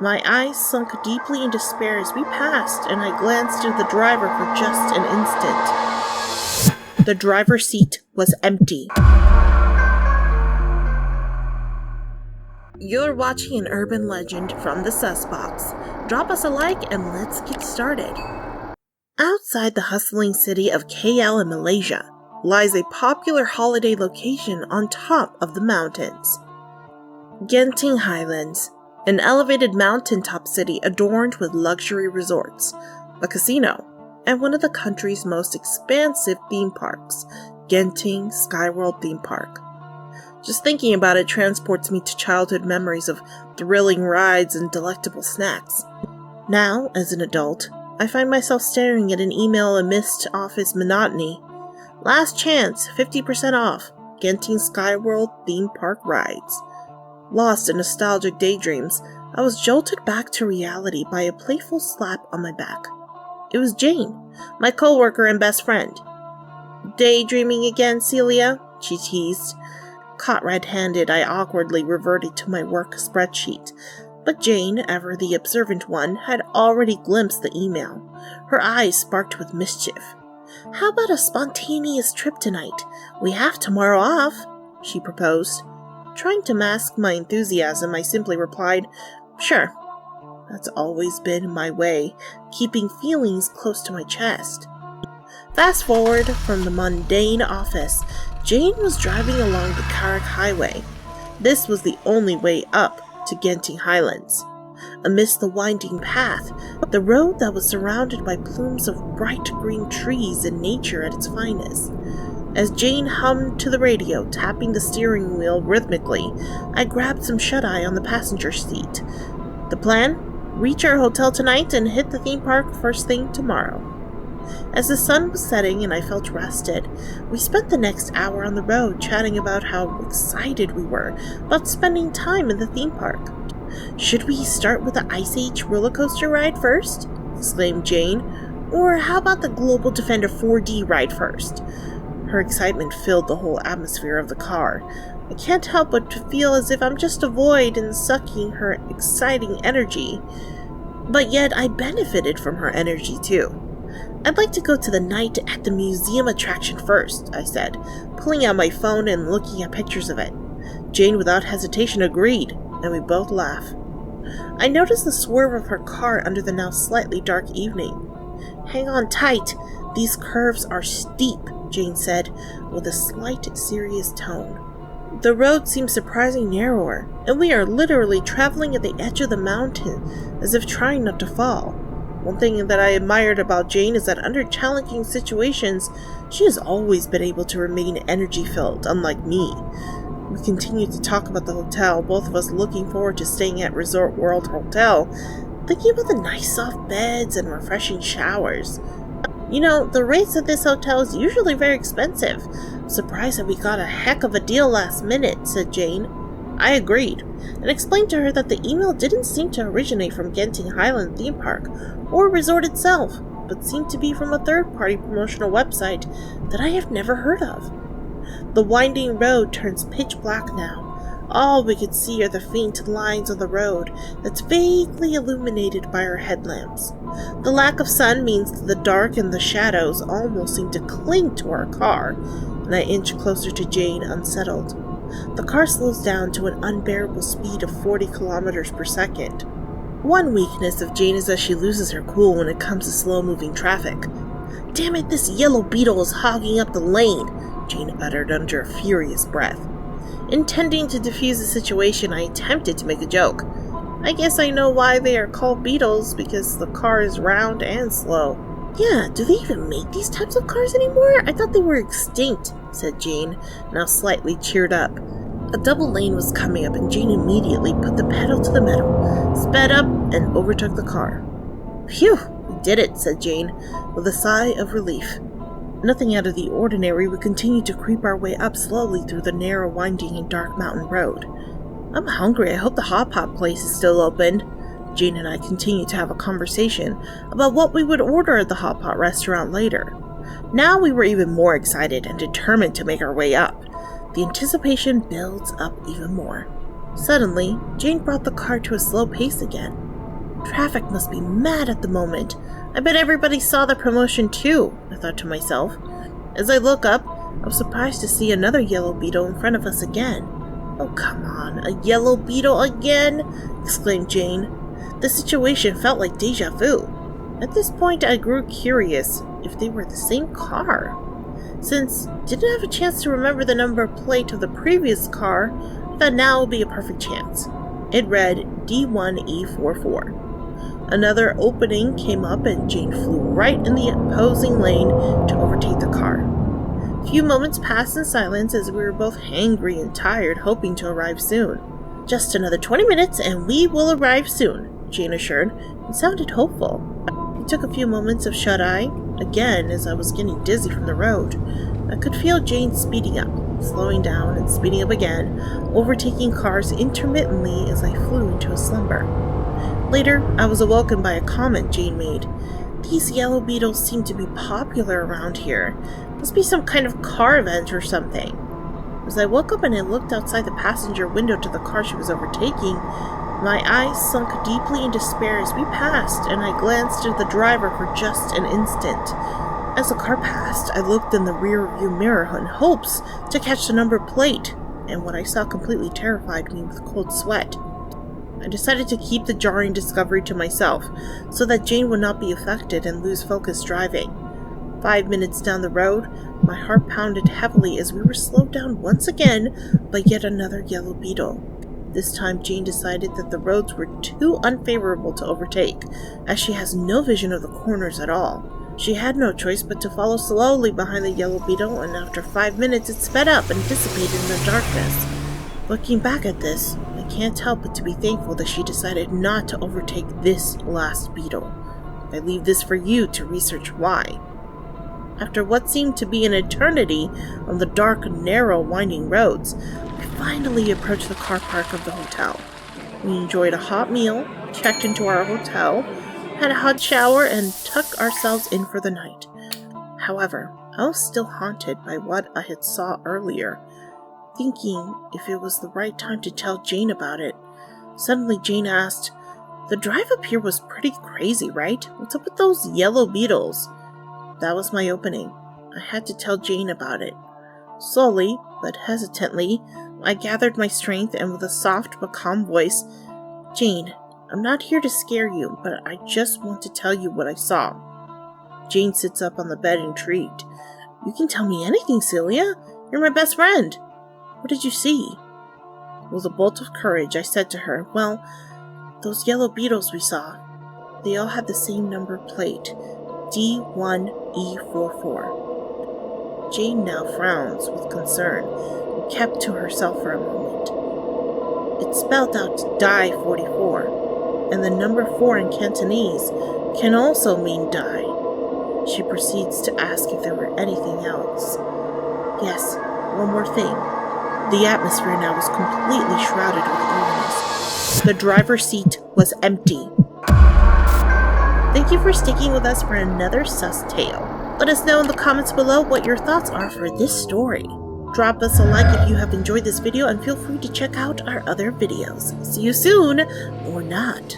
My eyes sunk deeply in despair as we passed, and I glanced at the driver for just an instant. The driver's seat was empty. You're watching an urban legend from the Sussbox. Drop us a like and let's get started. Outside the hustling city of KL in Malaysia lies a popular holiday location on top of the mountains. Genting Highlands, an elevated mountaintop city adorned with luxury resorts, a casino, and one of the country's most expansive theme parks, Genting Skyworld Theme Park. Just thinking about it transports me to childhood memories of thrilling rides and delectable snacks. Now, as an adult, I find myself staring at an email amidst office monotony. Last chance, 50% off, Genting Skyworld Theme Park rides. Lost in nostalgic daydreams, I was jolted back to reality by a playful slap on my back. It was Jane, my coworker and best friend. "Daydreaming again, Celia?" she teased. Caught red-handed, I awkwardly reverted to my work spreadsheet, but Jane, ever the observant one, had already glimpsed the email. Her eyes sparked with mischief. "How about a spontaneous trip tonight? We have tomorrow off," she proposed. Trying to mask my enthusiasm, I simply replied, "Sure." That's always been my way, keeping feelings close to my chest. Fast forward from the mundane office, Jane was driving along the Karak Highway. This was the only way up to Genting Highlands. Amidst the winding path, the road that was surrounded by plumes of bright green trees and nature at its finest. As Jane hummed to the radio, tapping the steering wheel rhythmically, I grabbed some shut-eye on the passenger seat. The plan? Reach our hotel tonight and hit the theme park first thing tomorrow. As the sun was setting and I felt rested, we spent the next hour on the road chatting about how excited we were about spending time in the theme park. "Should we start with the Ice Age roller coaster ride first?" exclaimed Jane. "Or how about the Global Defender 4D ride first?" Her excitement filled the whole atmosphere of the car. I can't help but to feel as if I'm just a void and sucking her exciting energy. But yet I benefited from her energy too. "I'd like to go to the night at the museum attraction first," I said, pulling out my phone and looking at pictures of it. Jane without hesitation agreed, and we both laughed. I noticed the swerve of her car under the now slightly dark evening. "Hang on tight, these curves are steep," Jane said, with a slight serious tone. The road seems surprisingly narrower, and we are literally traveling at the edge of the mountain, as if trying not to fall. One thing that I admired about Jane is that under challenging situations, she has always been able to remain energy-filled, unlike me. We continued to talk about the hotel, both of us looking forward to staying at Resort World Hotel, thinking about the nice soft beds and refreshing showers. "You know, the rates at this hotel is usually very expensive. Surprised that we got a heck of a deal last minute," said Jane. I agreed, and explained to her that the email didn't seem to originate from Genting Highland Theme Park or resort itself, but seemed to be from a third-party promotional website that I have never heard of. The winding road turns pitch black now. All we could see are the faint lines on the road that's vaguely illuminated by our headlamps. The lack of sun means that the dark and the shadows almost seem to cling to our car, and I inch closer to Jane, unsettled. The car slows down to an unbearable speed of 40 kilometers per second. One weakness of Jane is that she loses her cool when it comes to slow-moving traffic. "Damn it, this Yellow Beetle is hogging up the lane," Jane uttered under a furious breath. Intending to defuse the situation, I attempted to make a joke. "I guess I know why they are called beetles, because the car is round and slow." "Yeah, do they even make these types of cars anymore? I thought they were extinct," said Jane, now slightly cheered up. A double lane was coming up and Jane immediately put the pedal to the metal, sped up, and overtook the car. "Phew, we did it," said Jane, with a sigh of relief. Nothing out of the ordinary, we continued to creep our way up slowly through the narrow, winding, and dark mountain road. "I'm hungry. I hope the hot pot place is still open." Jane and I continued to have a conversation about what we would order at the hot pot restaurant later. Now we were even more excited and determined to make our way up. The anticipation builds up even more. Suddenly, Jane brought the car to a slow pace again. Traffic must be mad at the moment. I bet everybody saw the promotion too, I thought to myself. As I look up, I was surprised to see another yellow beetle in front of us again. Oh, come on, a yellow beetle again? Exclaimed Jane. The situation felt like deja vu. At this point, I grew curious if they were the same car. Since I didn't have a chance to remember the number plate of the previous car, I thought now would be a perfect chance. It read D1E44. Another opening came up and Jane flew right in the opposing lane to overtake the car. A few moments passed in silence as we were both hangry and tired, hoping to arrive soon. Just another 20 minutes and we will arrive soon, Jane assured, and sounded hopeful. It took a few moments of shut-eye, again as I was getting dizzy from the road. I could feel Jane speeding up, slowing down and speeding up again, overtaking cars intermittently as I flew into a slumber. Later, I was awoken by a comment Jane made. These yellow beetles seem to be popular around here. Must be some kind of car event or something. As I woke up and I looked outside the passenger window to the car she was overtaking, my eyes sunk deeply in despair as we passed, and I glanced at the driver for just an instant. As the car passed, I looked in the rear-view mirror in hopes to catch the number plate, and what I saw completely terrified me with cold sweat. I decided to keep the jarring discovery to myself, so that Jane would not be affected and lose focus driving. 5 minutes down the road, my heart pounded heavily as we were slowed down once again by yet another yellow beetle. This time Jane decided that the roads were too unfavorable to overtake, as she has no vision of the corners at all. She had no choice but to follow slowly behind the yellow beetle, and after 5 minutes it sped up and dissipated in the darkness. Looking back at this, I can't help but to be thankful that she decided not to overtake this last beetle. I leave this for you to research why. After what seemed to be an eternity on the dark, narrow, winding roads, we finally approached the car park of the hotel. We enjoyed a hot meal, checked into our hotel, had a hot shower, and tucked ourselves in for the night. However, I was still haunted by what I had saw earlier, thinking if it was the right time to tell Jane about it. Suddenly Jane asked, "The drive up here was pretty crazy, right? What's up with those yellow beetles?" That was my opening. I had to tell Jane about it. Slowly, but hesitantly, I gathered my strength and with a soft but calm voice, "Jane, I'm not here to scare you, but I just want to tell you what I saw." Jane sits up on the bed intrigued. "You can tell me anything, Celia. You're my best friend. What did you see?" With a bolt of courage, I said to her, "Well, those yellow beetles we saw, they all had the same number plate, D1E44. Jane now frowns with concern and kept to herself for a moment. It spelled out Die 44, and the number 4 in Cantonese can also mean die. She proceeds to ask if there were anything else. Yes, one more thing. The atmosphere now was completely shrouded with eeriness. The driver's seat was empty. Thank you for sticking with us for another sus tale. Let us know in the comments below what your thoughts are for this story. Drop us a like if you have enjoyed this video and feel free to check out our other videos. See you soon, or not.